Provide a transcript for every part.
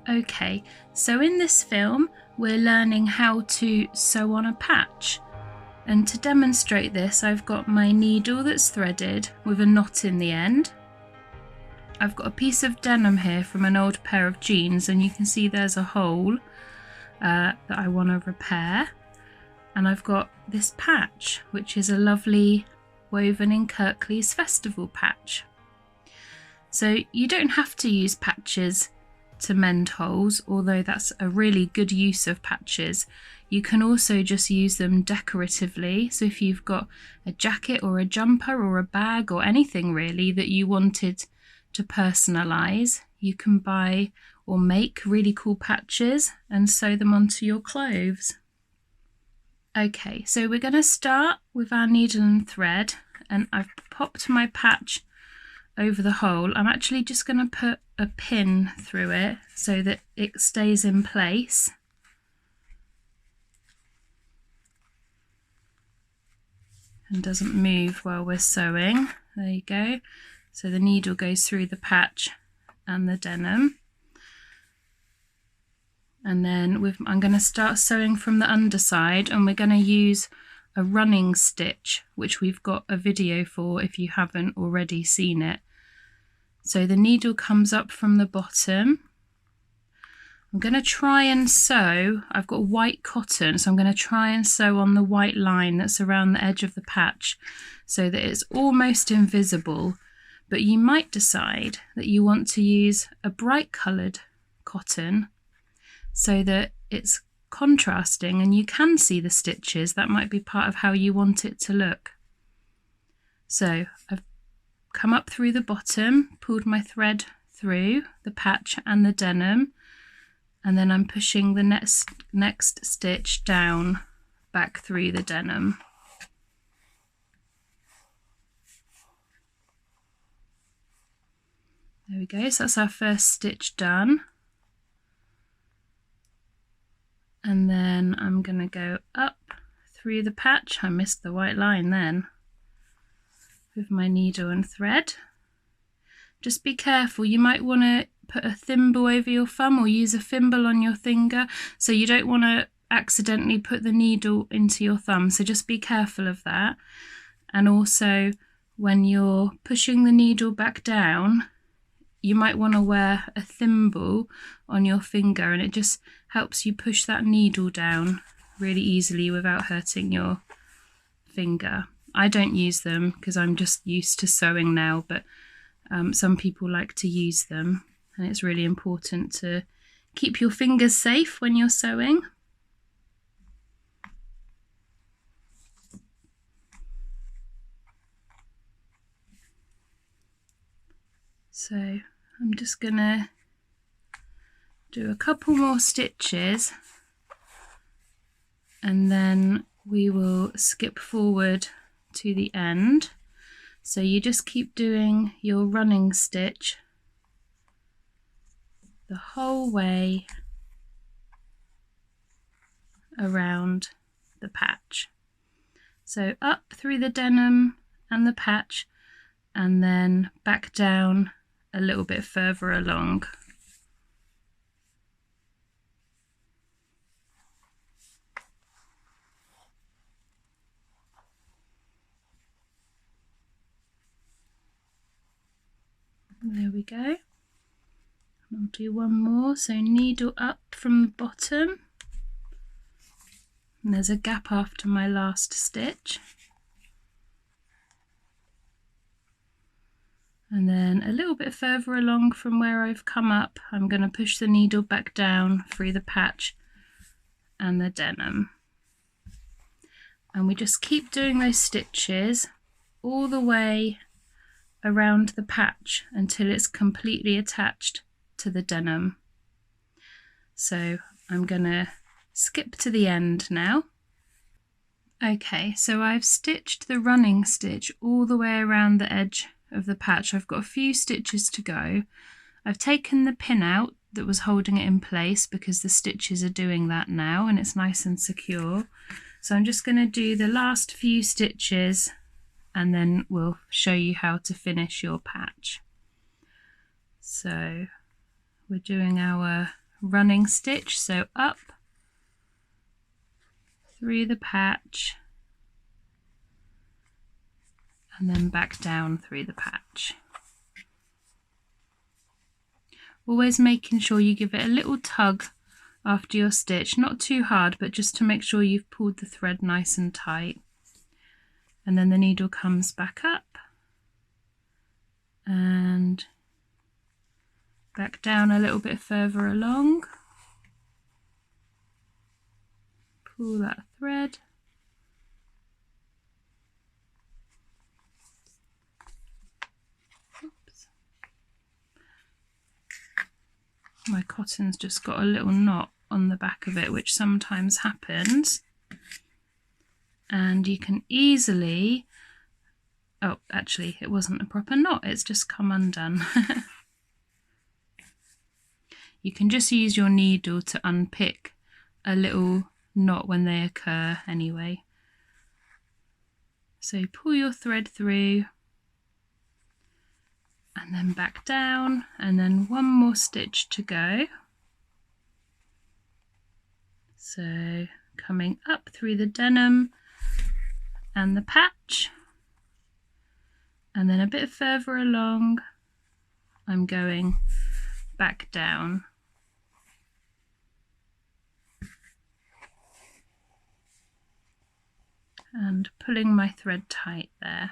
Okay, so in this film we're learning how to sew on a patch, and to demonstrate this I've got my needle that's threaded with a knot in the end. I've got a piece of denim here from an old pair of jeans, and you can see there's a hole that I want to repair, and I've got this patch which is a lovely woven in Kirklees festival patch. So you don't have to use patches to mend holes, although that's a really good use of patches. You can also just use them decoratively. So if you've got a jacket or a jumper or a bag or anything really that you wanted to personalize, you can buy or make really cool patches and sew them onto your clothes. Okay, so we're going to start with our needle and thread, and I've popped my patch over the hole. I'm actually just going to put a pin through it so that it stays in place. And doesn't move while we're sewing. There you go. So the needle goes through the patch and the denim. And then I'm going to start sewing from the underside, and we're going to use a running stitch, which we've got a video for if you haven't already seen it. So the needle comes up from the bottom. I'm going to try and sew, I've got white cotton, so I'm going to try and sew on the white line that's around the edge of the patch so that it's almost invisible, but you might decide that you want to use a bright coloured cotton so that it's contrasting and you can see the stitches. That might be part of how you want it to look. So I've come up through the bottom, pulled my thread through the patch and the denim, and then I'm pushing the next stitch down back through the denim. There we go, so that's our first stitch done. And then I'm going to go up through the patch. I missed the white line then. With my needle and thread. Just be careful, you might want to put a thimble over your thumb or use a thimble on your finger, so you don't want to accidentally put the needle into your thumb, so just be careful of that. And also when you're pushing the needle back down, you might want to wear a thimble on your finger, and it just helps you push that needle down really easily without hurting your finger. I don't use them because I'm just used to sewing now, but some people like to use them, and it's really important to keep your fingers safe when you're sewing. So I'm just gonna do a couple more stitches and then we will skip forward to the end. So you just keep doing your running stitch the whole way around the patch. So up through the denim and the patch, and then back down a little bit further along. There we go. I'll do one more. So needle up from the bottom, and there's a gap after my last stitch, and then a little bit further along from where I've come up, I'm going to push the needle back down through the patch and the denim, and we just keep doing those stitches all the way around the patch until it's completely attached to the denim. So I'm gonna skip to the end now. Okay, so I've stitched the running stitch all the way around the edge of the patch. I've got a few stitches to go. I've taken the pin out that was holding it in place because the stitches are doing that now and it's nice and secure. So I'm just going to do the last few stitches and then we'll show you how to finish your patch. So we're doing our running stitch, so up through the patch and then back down through the patch. Always making sure you give it a little tug after your stitch, not too hard, but just to make sure you've pulled the thread nice and tight. And then the needle comes back up and back down a little bit further along. Pull that thread. Oops. My cotton's just got a little knot on the back of it, which sometimes happens. And you can easily, oh, actually it wasn't a proper knot, it's just come undone. You can just use your needle to unpick a little knot when they occur anyway. So pull your thread through and then back down, and then one more stitch to go. So coming up through the denim and the patch, and then a bit further along I'm going back down. And pulling my thread tight there.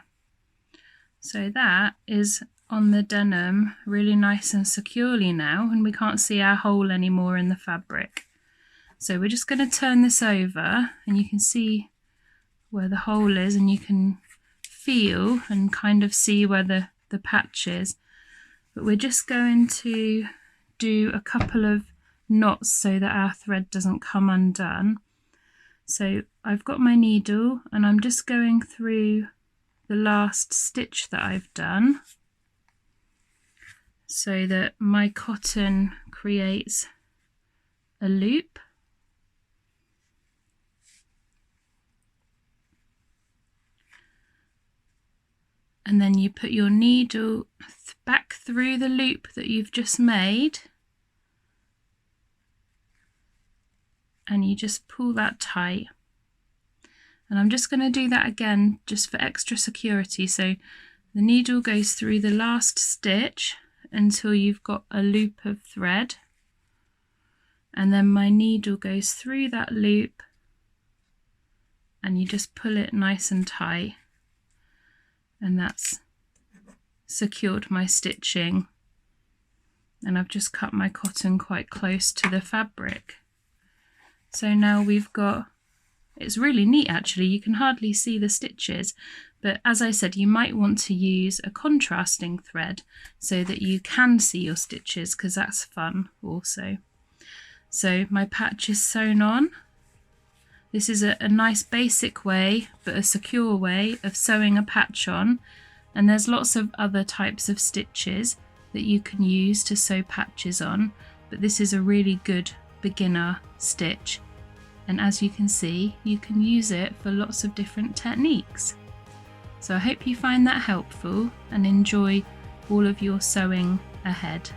So that is on the denim really nice and securely now, and we can't see our hole anymore in the fabric. So we're just going to turn this over and you can see where the hole is, and you can feel and kind of see where the patch is. But we're just going to do a couple of knots so that our thread doesn't come undone. So I've got my needle and I'm just going through the last stitch that I've done so that my cotton creates a loop. And then you put your needle back through the loop that you've just made, and you just pull that tight. And I'm just going to do that again just for extra security. So the needle goes through the last stitch until you've got a loop of thread, and then my needle goes through that loop and you just pull it nice and tight, and that's secured my stitching. And I've just cut my cotton quite close to the fabric. So now we've got, it's really neat actually, you can hardly see the stitches, but as I said, you might want to use a contrasting thread so that you can see your stitches, because that's fun also. So my patch is sewn on. This is a nice basic way, but a secure way of sewing a patch on, and there's lots of other types of stitches that you can use to sew patches on, but this is a really good beginner stitch, and as you can see, you can use it for lots of different techniques. So I hope you find that helpful and enjoy all of your sewing ahead.